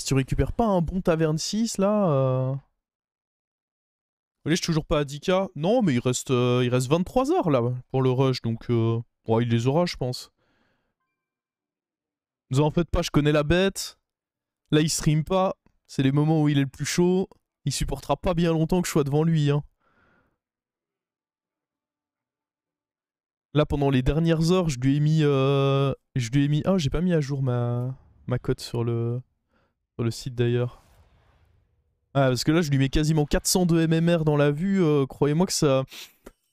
tu récupères pas un bon taverne 6 là Allez, je suis toujours pas à 10k. Non, mais il reste 23 heures là pour le rush, donc ouais, il les aura, je pense. Ne vous en faites pas, je connais la bête. Là, il stream pas. C'est les moments où il est le plus chaud. Il supportera pas bien longtemps que je sois devant lui. Hein. Là, pendant les dernières heures, je lui ai mis. Ah, j'ai pas mis à jour ma cote sur le site d'ailleurs. Ah, parce que là, je lui mets quasiment 400 de MMR dans la vue. Croyez-moi que ça.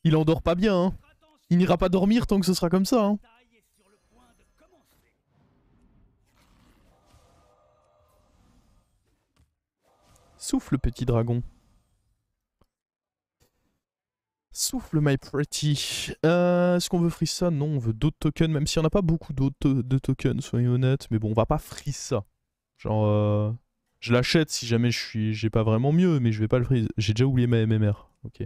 Il endort pas bien. Hein. Il n'ira pas dormir tant que ce sera comme ça. Hein. Souffle, petit dragon. Souffle, my pretty. Est-ce qu'on veut freeze ça? Non, on veut d'autres tokens, même si on n'a pas beaucoup d'autres de tokens, soyons honnêtes. Mais bon, on va pas freeze ça. Genre, je l'achète si jamais j'ai pas vraiment mieux, mais je vais pas le freeze. J'ai déjà oublié ma MMR. Ok.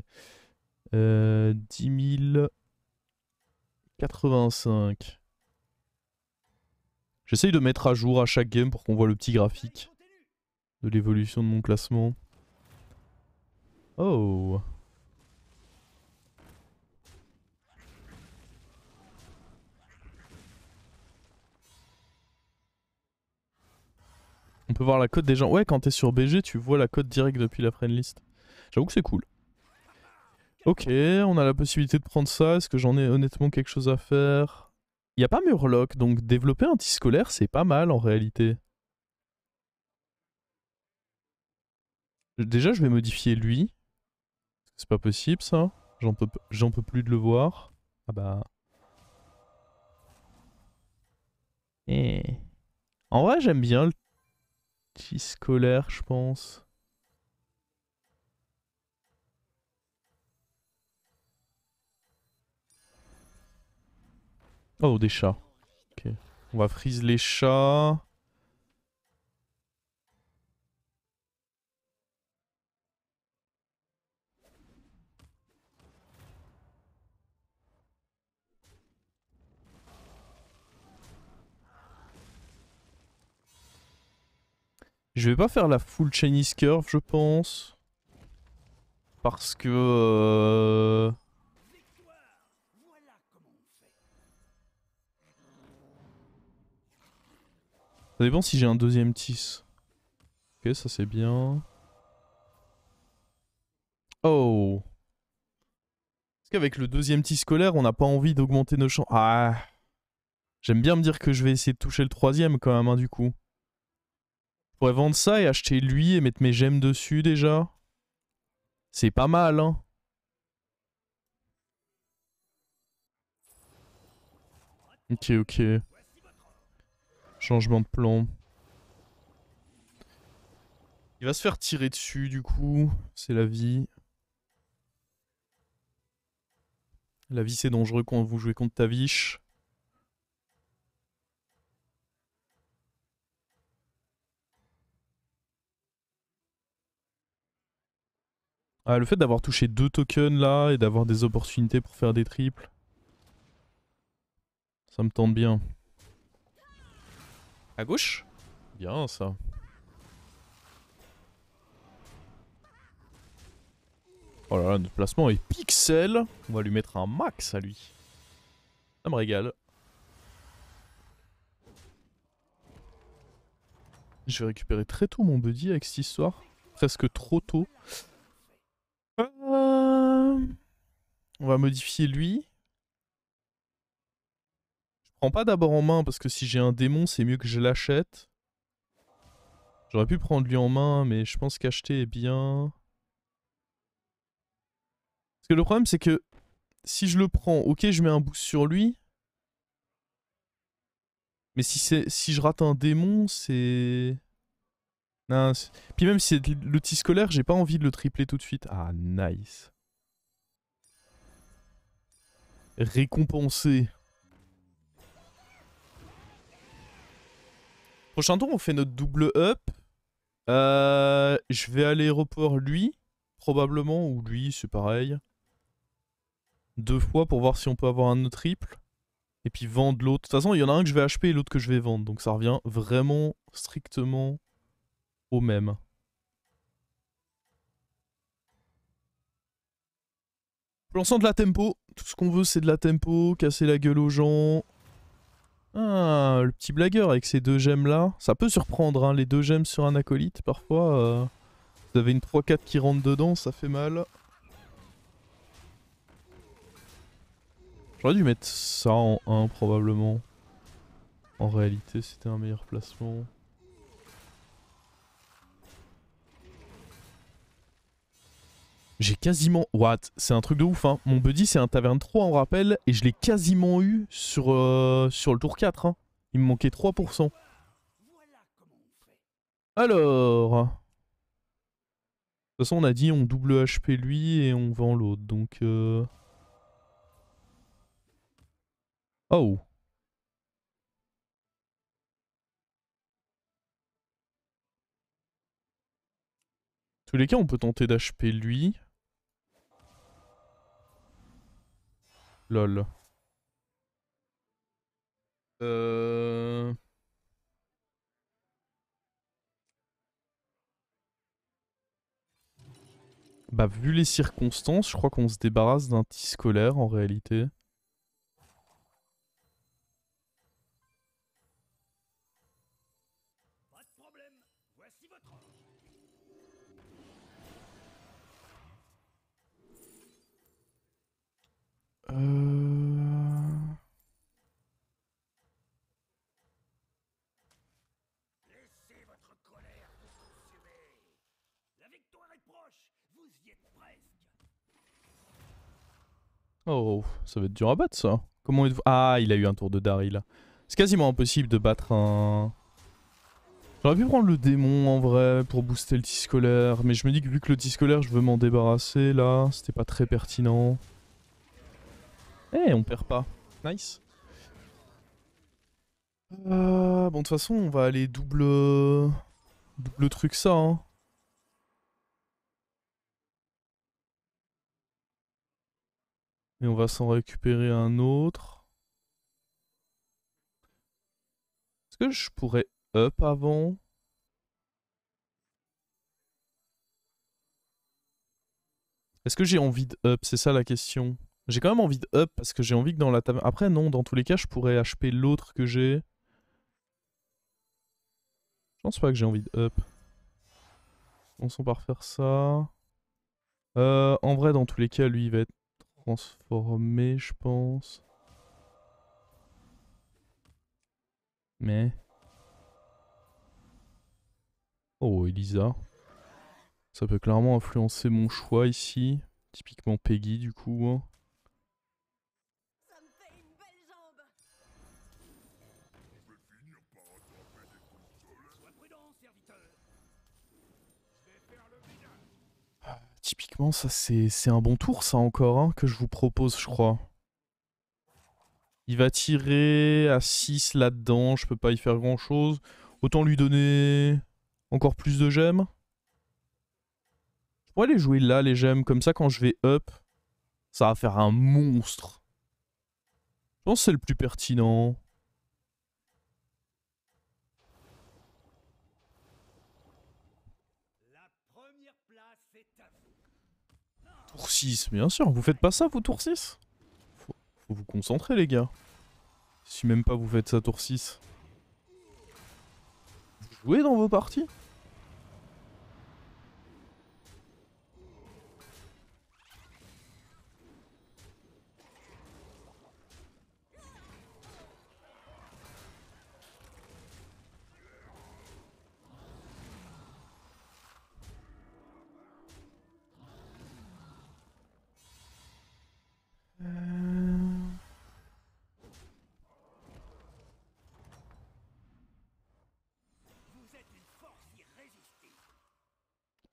10 085. J'essaye de mettre à jour à chaque game pour qu'on voit le petit graphique de l'évolution de mon classement. Oh. On peut voir la cote des gens. Ouais, quand t'es sur BG, tu vois la cote direct depuis la friendlist. J'avoue que c'est cool. Ok, on a la possibilité de prendre ça. Est-ce que j'en ai honnêtement quelque chose à faire? Il n'y a pas Murloc, donc développer un T-scolaire, c'est pas mal en réalité. Déjà, je vais modifier lui. C'est pas possible ça. J'en peux plus de le voir. Ah bah. Eh. En vrai, j'aime bien le T-scolaire, je pense. Oh, des chats. Ok. On va freeze les chats. Je vais pas faire la full Chinese curve, je pense. Parce que... Ça dépend si j'ai un deuxième tis. Ok, ça c'est bien. Oh. Est-ce qu'avec le deuxième tis scolaire, on n'a pas envie d'augmenter nos chances? Ah. J'aime bien me dire que je vais essayer de toucher le troisième quand même, hein, du coup. Je pourrais vendre ça et acheter lui et mettre mes gemmes dessus déjà. C'est pas mal, hein. Ok, ok. Changement de plan. Il va se faire tirer dessus, du coup. C'est la vie. La vie, c'est dangereux quand vous jouez contre Tavish. Ah, le fait d'avoir touché 2 tokens là et d'avoir des opportunités pour faire des triples. Ça me tente bien. À gauche? Bien ça. Oh là là, notre placement est pixel. On va lui mettre un max à lui. Ça me régale. Je vais récupérer très tôt mon buddy avec cette histoire. Presque trop tôt. On va modifier lui. Je prends pas d'abord en main parce que si j'ai un démon, c'est mieux que je l'achète. J'aurais pu prendre lui en main, mais je pense qu'acheter est bien. Parce que le problème, c'est que si je le prends, ok, je mets un boost sur lui. Mais si je rate un démon, c'est... Non, puis même si c'est l'outil scolaire, j'ai pas envie de le tripler tout de suite. Ah, nice. Récompensé. Prochain tour, on fait notre double up. Je vais à l'aéroport lui, probablement, ou lui, c'est pareil. 2 fois pour voir si on peut avoir un autre triple. Et puis vendre l'autre. De toute façon, il y en a un que je vais HP et l'autre que je vais vendre. Donc ça revient vraiment strictement au même. Lançant de la tempo. Tout ce qu'on veut, c'est de la tempo, casser la gueule aux gens. Ah, le petit blagueur avec ces deux gemmes là. Ça peut surprendre, hein, les deux gemmes sur un acolyte. Parfois, vous avez une 3-4 qui rentre dedans, ça fait mal. J'aurais dû mettre ça en 1 probablement. En réalité, c'était un meilleur placement. J'ai quasiment... What? C'est un truc de ouf, hein. Mon buddy, c'est un taverne 3 en rappel, et je l'ai quasiment eu sur le tour 4. Hein. Il me manquait 3%. Alors... De toute façon, on a dit on double HP lui et on vend l'autre, donc... Oh. Tous les cas, on peut tenter d'HP lui. Lol. Euh... Bah, vu les circonstances, je crois qu'on se débarrasse d'un petit scolaire en réalité. Euh... Oh, ça va être dur à battre ça. Comment êtes-vous... Ah, il a eu un tour de Daryl. C'est quasiment impossible de battre un... J'aurais pu prendre le démon en vrai pour booster le scolaire, mais je me dis que vu que le scolaire je veux m'en débarrasser là, c'était pas très pertinent. Eh, on perd pas. Nice. Bon, de toute façon, on va aller double... Double truc ça, hein. Et on va s'en récupérer un autre. Est-ce que je pourrais up avant? Est-ce que j'ai envie de up? C'est ça la question. J'ai quand même envie de up parce que j'ai envie que dans la table... Après non, dans tous les cas, je pourrais HP l'autre que j'ai. Je pense pas que j'ai envie de up. Commençons par faire ça. En vrai, dans tous les cas, lui, il va être transformé, je pense. Mais... Oh, Elisa. Ça peut clairement influencer mon choix ici. Typiquement Peggy, du coup. Hein. Typiquement, ça c'est un bon tour, ça encore, hein, que je vous propose, je crois. Il va tirer à 6 là-dedans, je peux pas y faire grand-chose. Autant lui donner encore plus de gemmes. Je pourrais les jouer là, les gemmes, comme ça quand je vais up, ça va faire un monstre. Je pense que c'est le plus pertinent. Tour 6, bien sûr, vous faites pas ça vous tour 6? Faut vous concentrer les gars. Si même pas vous faites ça tour 6. Vous jouez dans vos parties?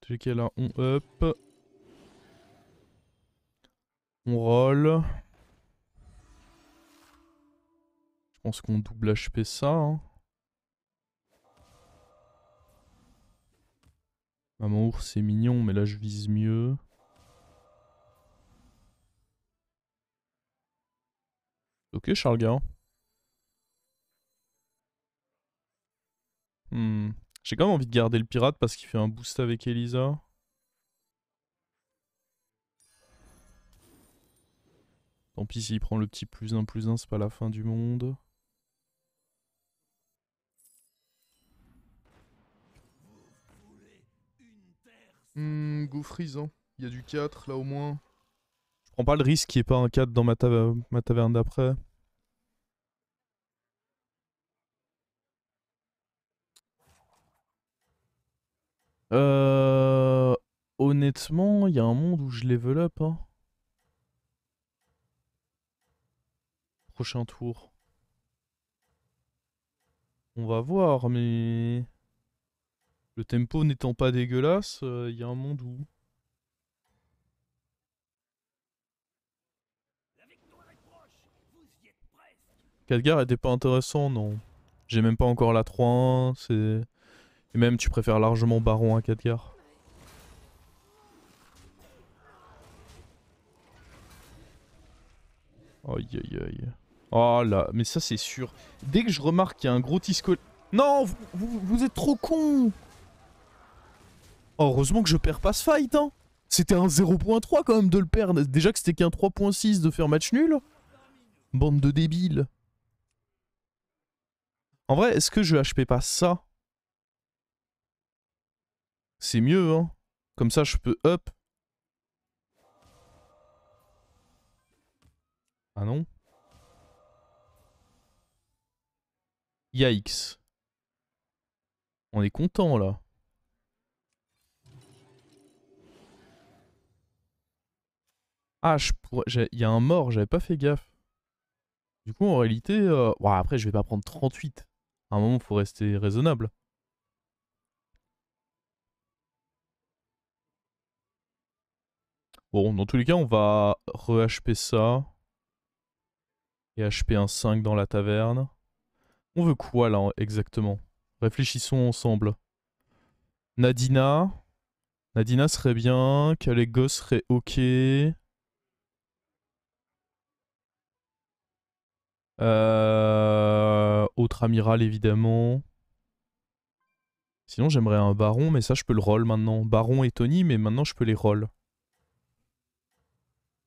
J'ai qu'elle a on up. On roll. Je pense qu'on double HP ça. Hein. Maman ours c'est mignon mais là je vise mieux. Ok Charles Gars. J'ai quand même envie de garder le pirate parce qu'il fait un boost avec Elisa. Tant pis s'il prend le petit +1/+1, c'est pas la fin du monde. Go freeze, hein. Il y a du 4 là au moins. Je prends pas le risque qu'il n'y ait pas un 4 dans ma taverne d'après. Euh... Honnêtement, il y a un monde où je level up, hein. Prochain tour. On va voir, mais... Le tempo n'étant pas dégueulasse, il y a un monde où... Khadgar était pas intéressant, non. J'ai même pas encore la 3-1, c'est... Et même tu préfères largement Baron à Khadgar. Aïe aïe aïe. Oh là, mais ça c'est sûr. Dès que je remarque qu'il y a un gros Tisco... Non, vous êtes trop con. Oh, heureusement que je perds pas ce fight, hein. C'était un 0.3 quand même de le perdre. Déjà que c'était qu'un 3.6 de faire match nul. Bande de débiles. En vrai, est-ce que je HP pas ça? C'est mieux, hein. Comme ça, je peux up. Ah non? Yikes. On est content, là. Ah, il y a un mort, j'avais pas fait gaffe. Du coup, en réalité... Ouais, après, je vais pas prendre 38. À un moment, faut rester raisonnable. Bon, dans tous les cas, on va re-HP ça. Et HP un 5 dans la taverne. On veut quoi, là, exactement? Réfléchissons ensemble. Nadina. Nadina serait bien. Kalego serait ok. Autre amiral, évidemment. Sinon, j'aimerais un baron, mais ça, je peux le roll maintenant. Baron et Tony, mais maintenant, je peux les roll.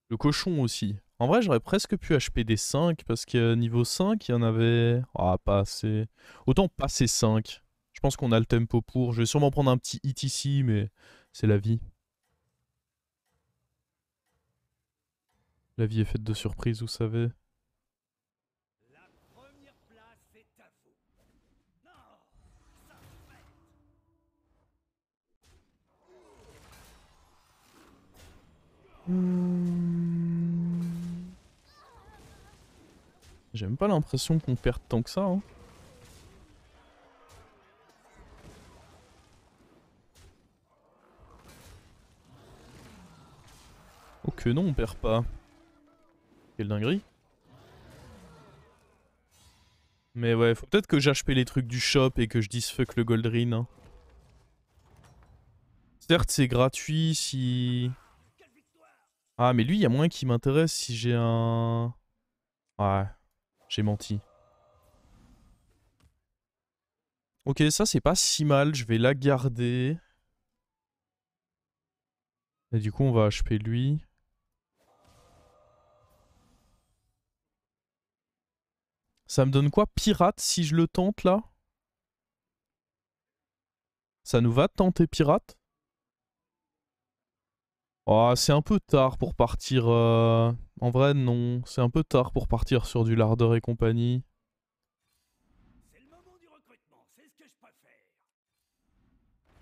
Le cochon aussi. En vrai, j'aurais presque pu HP des 5, parce que niveau 5, il y en avait... Ah, pas assez. Autant passer 5. Je pense qu'on a le tempo pour. Je vais sûrement prendre un petit hit ici, mais c'est la vie. La vie est faite de surprises, vous savez. J'ai même pas l'impression qu'on perd tant que ça, hein. Oh que non, on perd pas. Quelle dinguerie. Mais ouais, faut peut-être que j'HP les trucs du shop et que je dise fuck le Goldrin, hein. Certes, c'est gratuit si... Ah, mais lui, il y a moins qui m'intéresse si j'ai un... Ouais, j'ai menti. Ok, ça c'est pas si mal, je vais la garder. Et du coup, on va HP lui. Ça me donne quoi? Pirate si je le tente là? Ça nous va de tenter pirate? Oh, c'est un peu tard pour partir... En vrai, non. C'est un peu tard pour partir sur du lardeur et compagnie.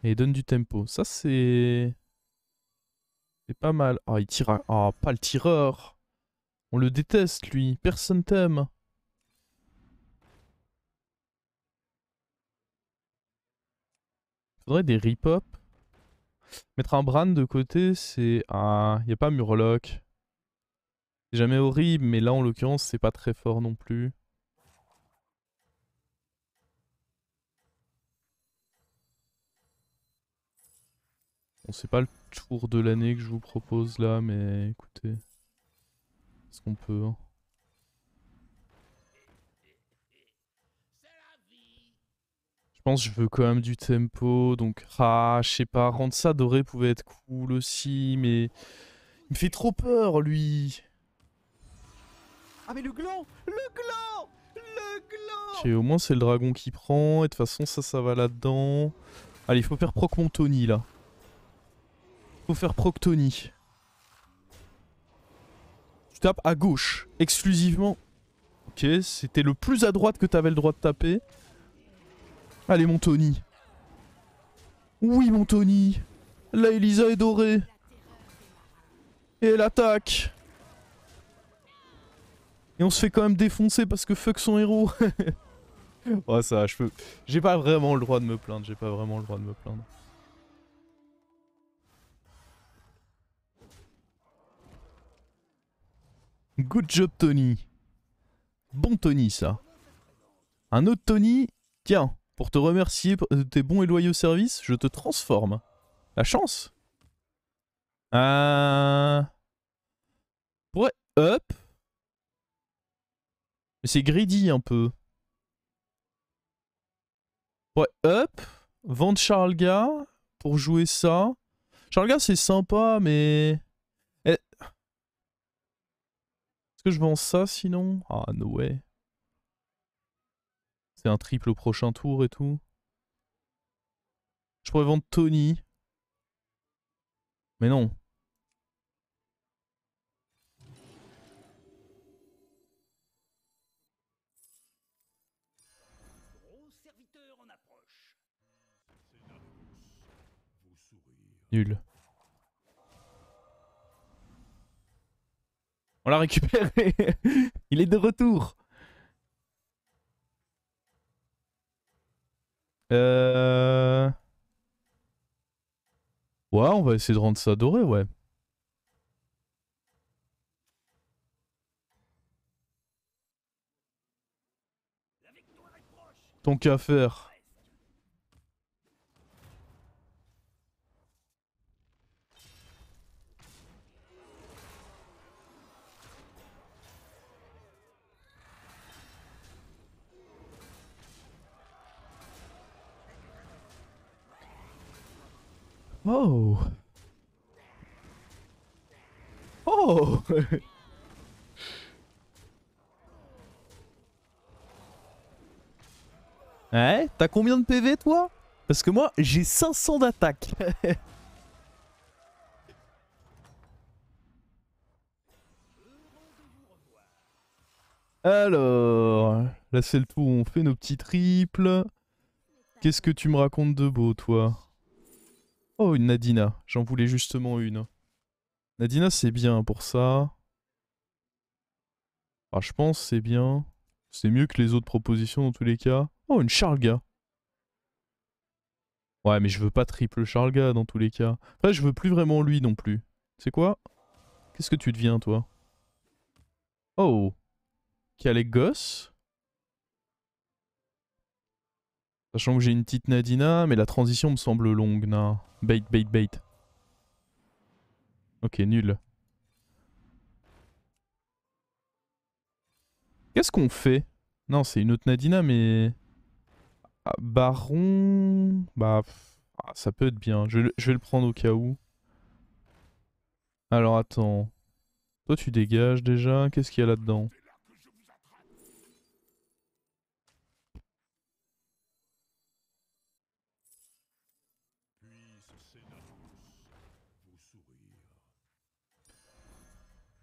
Et il donne du tempo. Ça, c'est... C'est pas mal. Oh, il tire à... Oh, pas le tireur. On le déteste, lui. Personne t'aime. Faudrait des rip-up. Mettre un Bran de côté, c'est... Ah, y a pas Murloc. C'est jamais horrible, mais là, en l'occurrence, c'est pas très fort non plus. Bon, c'est pas le tour de l'année que je vous propose là, mais écoutez... Est-ce qu'on peut, hein. Je pense que je veux quand même du tempo, donc... Ah, je sais pas, rendre ça doré pouvait être cool aussi, mais... Il me fait trop peur, lui. Ah mais le gland! Le gland! Le Ok, gland! au moins c'est le dragon qui prend, et de toute façon ça va là-dedans. Allez, il faut faire proc mon Tony, là. Faut faire proc Tony. Tu tapes à gauche, exclusivement. Ok, c'était le plus à droite que t'avais le droit de taper. Allez, mon Tony. Oui, mon Tony. La Elisa est dorée. Et elle attaque. Et on se fait quand même défoncer parce que fuck son héros. Ouais, ça, je peux... J'ai pas vraiment le droit de me plaindre, j'ai pas vraiment le droit de me plaindre. Good job, Tony. Bon Tony, ça. Un autre Tony, tiens, pour te remercier de tes bons et loyaux services, je te transforme. La chance. Pourrait up. Mais c'est greedy un peu. Pourrait up. Vendre Charlga pour jouer ça. Charlga c'est sympa, mais... Est-ce que je vends ça sinon? Ah, no way. C'est un triple au prochain tour et tout. Je pourrais vendre Tony. Mais non. Nul. On l'a récupéré. Il est de retour. Ouais, on va essayer de rendre ça doré, ouais. Tant qu'à faire. Oh. Oh. Ouais, t'as combien de PV toi? Parce que moi, j'ai 500 d'attaque. Alors, là c'est le tour où on fait nos petits triples. Qu'est-ce que tu me racontes de beau, toi? Oh, une Nadina. J'en voulais justement une. Nadina, c'est bien pour ça. Ah, je pense c'est bien. C'est mieux que les autres propositions dans tous les cas. Oh, une Charlga. Ouais, mais je veux pas triple Charlga dans tous les cas. Après, je veux plus vraiment lui non plus. C'est quoi? Qu'est-ce que tu deviens, toi? Oh. Kalekgos. Sachant que j'ai une petite Nadina, mais la transition me semble longue, na. Bait, bait, bait. Ok, nul. Qu'est-ce qu'on fait? Non, c'est une autre Nadina, mais... Ah, Baron... Bah... ça peut être bien. Je vais le prendre au cas où. Alors, attends. Toi, tu dégages déjà. Qu'est-ce qu'il y a là-dedans?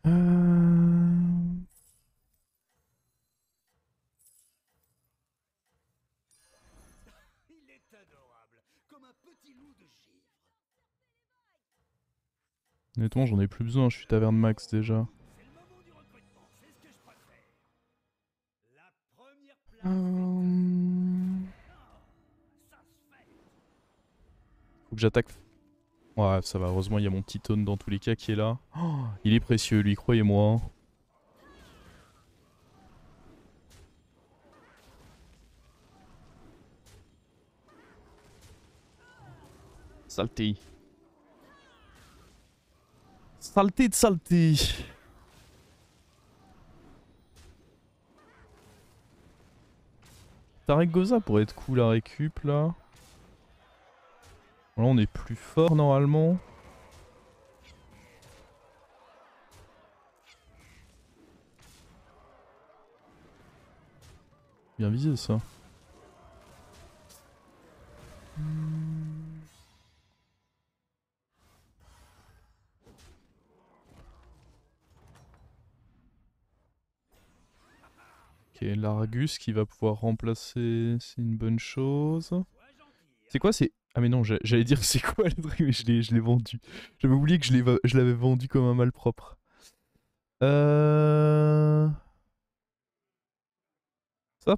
Euh... Il est adorable, comme un petit loup de givre. Honnêtement, j'en ai plus besoin. Je suis taverne max déjà. C'est le moment du recrutement, c'est ce que je préfère. La première place ça se fait. Faut que j'attaque. Ouais, ça va. Heureusement, il y a mon petit taunt dans tous les cas qui est là. Oh, il est précieux, lui, croyez-moi. Hein. Saleté. Saleté de saleté. Tarek Goza pourrait être cool à récup là. Là on est plus fort normalement. Bien visé ça. Ok, l'Argus qui va pouvoir remplacer, c'est une bonne chose. C'est quoi c'est... Ah mais non, j'allais dire c'est quoi le truc, mais je l'ai vendu. J'avais oublié que je l'avais vendu comme un malpropre. Ça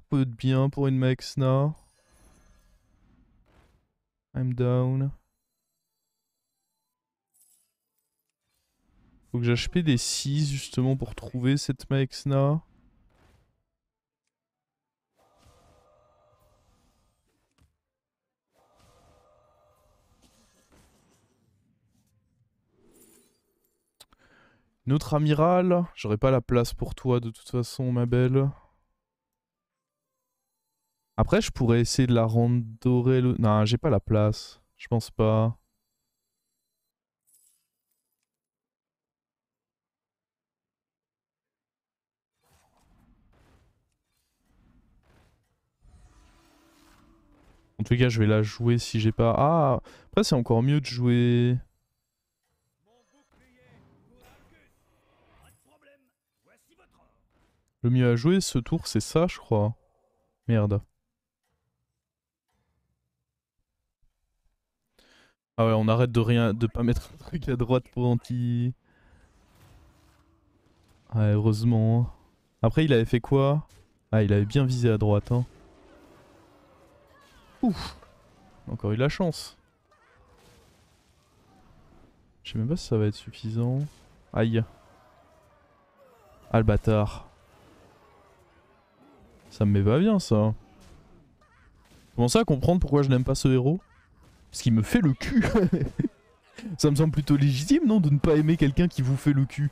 peut être bien pour une Mexna. I'm down. Faut que j'achète des 6 justement pour trouver cette Mexna. Notre amiral, j'aurais pas la place pour toi de toute façon, ma belle. Après, je pourrais essayer de la rendre dorée. Non, j'ai pas la place. Je pense pas. En tout cas, je vais la jouer si j'ai pas. Ah, après, c'est encore mieux de jouer. Le mieux à jouer ce tour, c'est ça, je crois. Merde. Ah ouais, on arrête de pas mettre un truc à droite pour anti. Ouais, heureusement. Après, il avait fait quoi? Ah, il avait bien visé à droite, hein. Ouf. Encore eu de la chance. Je sais même pas si ça va être suffisant. Aïe. Ah, le bâtard. Ça me met pas bien, ça. Commencez à comprendre pourquoi je n'aime pas ce héros. Parce qu'il me fait le cul. Ça me semble plutôt légitime, non, de ne pas aimer quelqu'un qui vous fait le cul.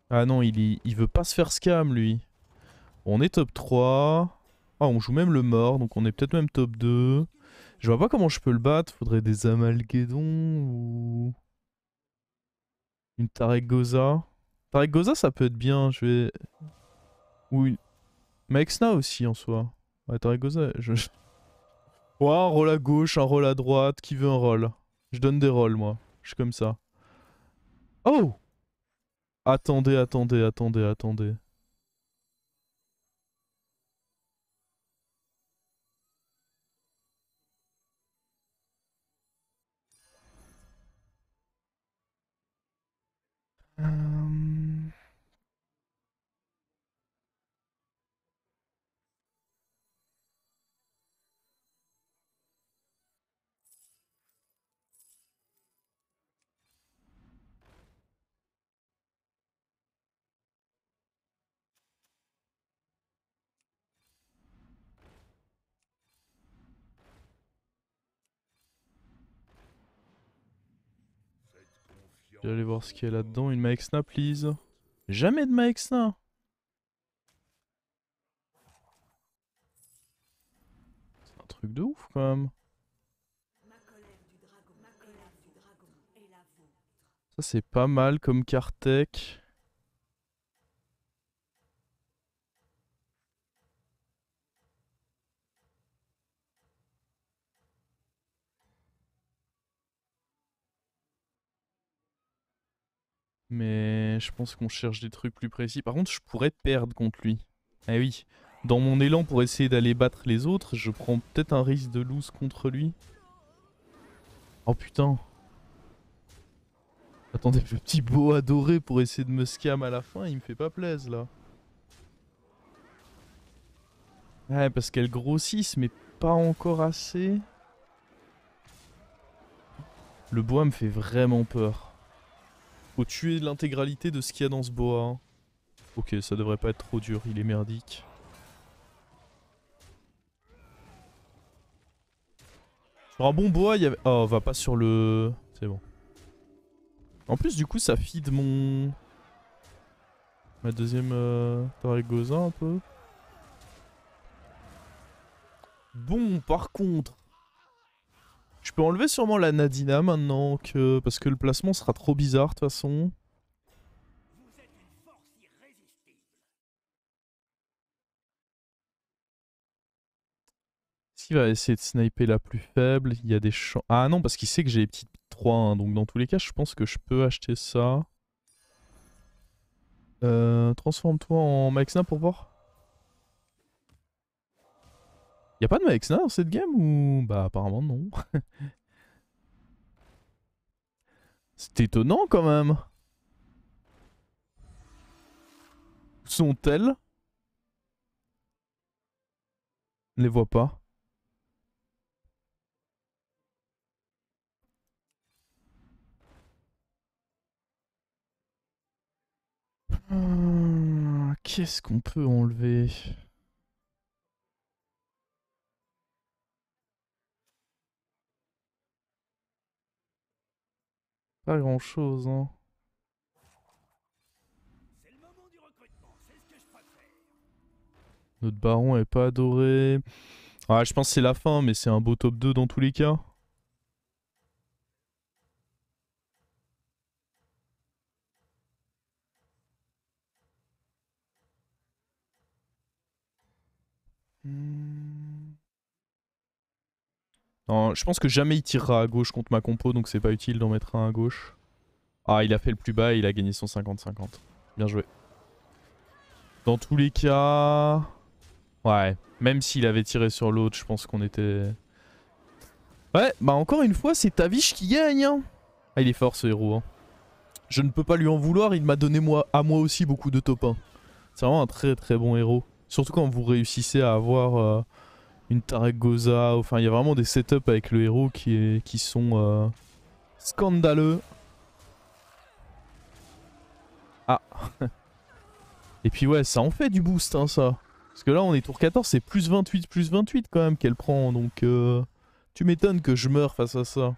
Ah non, il veut pas se faire scam, lui. Bon, on est top 3. Ah, on joue même le mort, donc on est peut-être même top 2. Je vois pas comment je peux le battre. Faudrait des Amalgédons ou... Une Tarek Goza. Tarek Goza, ça peut être bien. Je vais... Ou une... Mexna aussi, en soi. Ouais, Tarek Goza, Ouais, un rôle à gauche, un rôle à droite. Qui veut un rôle? Je donne des rôles, moi. Je suis comme ça. Oh! Attendez, attendez, attendez, attendez. Euh, Je vais aller voir ce qu'il y a là-dedans. Une Maexna, please. Jamais de Maexna. C'est un truc de ouf quand même. Ça c'est pas mal comme Kartek. Mais je pense qu'on cherche des trucs plus précis. Par contre, je pourrais perdre contre lui. Ah oui. Dans mon élan pour essayer d'aller battre les autres, je prends peut-être un risque de lose contre lui. Oh putain. Attendez, le petit beau adoré pour essayer de me scam à la fin, il me fait pas plaisir là. Ouais, parce qu'elle grossisse, mais pas encore assez. Le bois me fait vraiment peur. Faut tuer l'intégralité de ce qu'il y a dans ce bois. Hein. Ok, ça devrait pas être trop dur, il est merdique. Sur un bon bois, il y avait... Oh, va pas sur le... C'est bon. En plus du coup ça feed mon... Ma deuxième Taragosa un peu. Bon par contre... Je peux enlever sûrement la Nadina maintenant que... Parce que le placement sera trop bizarre de toute façon. Vous êtes une force irrésistible. Est-ce qu'il va essayer de sniper la plus faible? Il y a des chances... Ah non, parce qu'il sait que j'ai les petites 3-1. Donc dans tous les cas, je pense que je peux acheter ça. Transforme-toi en Maxna pour voir. Y'a pas de Maxna dans cette game ou... Bah apparemment non. C'est étonnant quand même. Où sont-elles? Je ne les vois pas. Qu'est-ce qu'on peut enlever? Pas grand-chose, hein. C'est le moment du recrutement, c'est ce que je préfère. Notre baron est pas adoré. Ah, je pense que c'est la fin, mais c'est un beau top 2 dans tous les cas. Non, je pense que jamais il tirera à gauche contre ma compo, donc c'est pas utile d'en mettre un à gauche. Ah, il a fait le plus bas et il a gagné son 50-50. Bien joué. Dans tous les cas... Ouais, même s'il avait tiré sur l'autre, je pense qu'on était... Ouais, bah encore une fois, c'est Tavish qui gagne. Hein. Ah, il est fort ce héros. Hein. Je ne peux pas lui en vouloir, il m'a donné à moi aussi beaucoup de top 1. C'est vraiment un très très bon héros. Surtout quand vous réussissez à avoir une Taragosa. Enfin, il y a vraiment des setups avec le héros qui sont scandaleux. Ah. Et puis ouais, ça en fait du boost, hein, ça. Parce que là, on est tour 14, c'est plus 28 quand même qu'elle prend. Donc, tu m'étonnes que je meure face à ça.